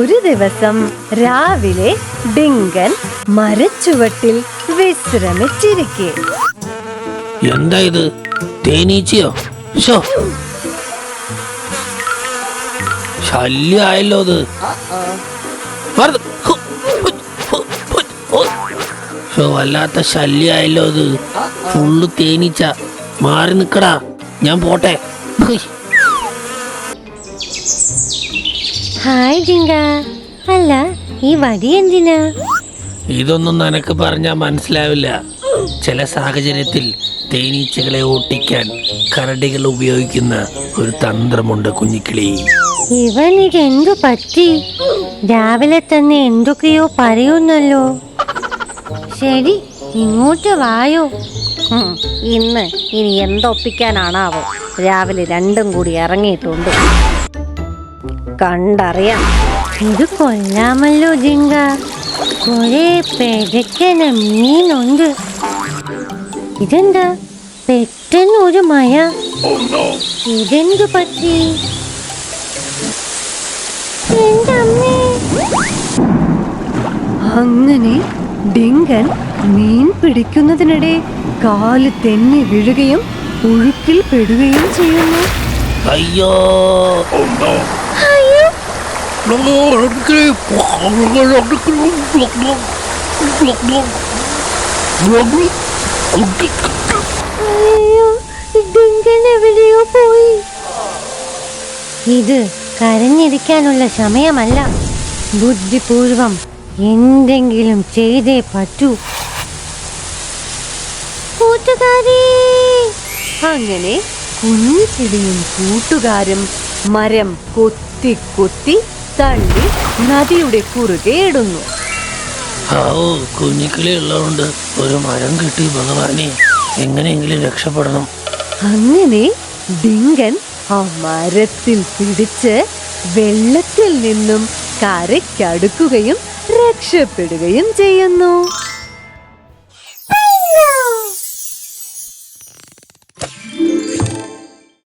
ഒരു ദിവസം രാവിലെ ഡിങ്കൻ മരച്ചുവട്ടിൽ വിശ്രമിച്ചിരിക്കെ. എന്താ ഇത്, തേനീച്ചയോ? ശല്യായല്ലോ അത്. വല്ലാത്ത ശല്യായല്ലോ അത്. ഫുള്ള് തേനീച്ച. മാറി നിക്കടാ, ഞാൻ പോട്ടെ. ഹായ് ഡിങ്ക. അല്ല, ഈ വടി എന്തിനാ? ഇതൊന്നും നിനക്ക് പറഞ്ഞാൽ മനസ്സിലാവില്ല. ചില സാഹചര്യത്തിൽ തേനീച്ചകളെ ഓട്ടിക്കാൻ കരടികൾ ഉപയോഗിക്കുന്ന ഒരു തന്ത്രമുണ്ട് കുഞ്ഞിക്കിളി. ഇവൻ ഇതെന്തു പറ്റി? രാവിലെ തന്നെ എന്തൊക്കെയോ പറയുന്നല്ലോ. ശരി, ഇങ്ങോട്ട് വായോ. ഇനി എന്തൊപ്പിക്കാനാണാവോ? രാവിലെ രണ്ടും കൂടി ഇറങ്ങിയിട്ടുണ്ട്. കണ്ടറിയാം. ഇത് കൊല്ലാമല്ലോ ജിങ്ക. കുറെ പെരക്കന മീനുണ്ട്. ഇതെന്താ പെട്ടെന്ന് ഒരു മഴ? ഇതെന്തു പറ്റി? അങ്ങനെ ഡിങ്കൻ മീൻ പിടിക്കുന്നതിനിടെ കാല് തെന്നി വീഴുകയും ഒഴുക്കിൽ പെടുകയും ചെയ്യുന്നു. അയ്യോ, ഡിങ്കൻ എവിടെയോ പോയി. ഇത് കരഞ്ഞിരിക്കാനുള്ള സമയമല്ല. ബുദ്ധിപൂർവം എന്തെങ്കിലും ചെയ്തേ പറ്റൂ. കൂട്ടുകാരി. അങ്ങനെ കുഞ്ഞിക്കിളിയും കൂട്ടുകാരും മരം കൊത്തി കൊത്തി തള്ളി നദിയുടെ കുറുകെ ഇടുന്നു. കുഞ്ഞിക്കിളി ഉള്ളതുകൊണ്ട് ഒരു മരം കിട്ടി. ഭഗവാനെ, എങ്ങനെയെങ്കിലും രക്ഷപ്പെടണം. അങ്ങനെ ഡിങ്കൻ ആ മരത്തിൽ പിടിച്ച് വെള്ളത്തിൽ നിന്നും കരയ്ക്കടുക്കുകയും രക്ഷപ്പെടുകയും ചെയ്യുന്നു.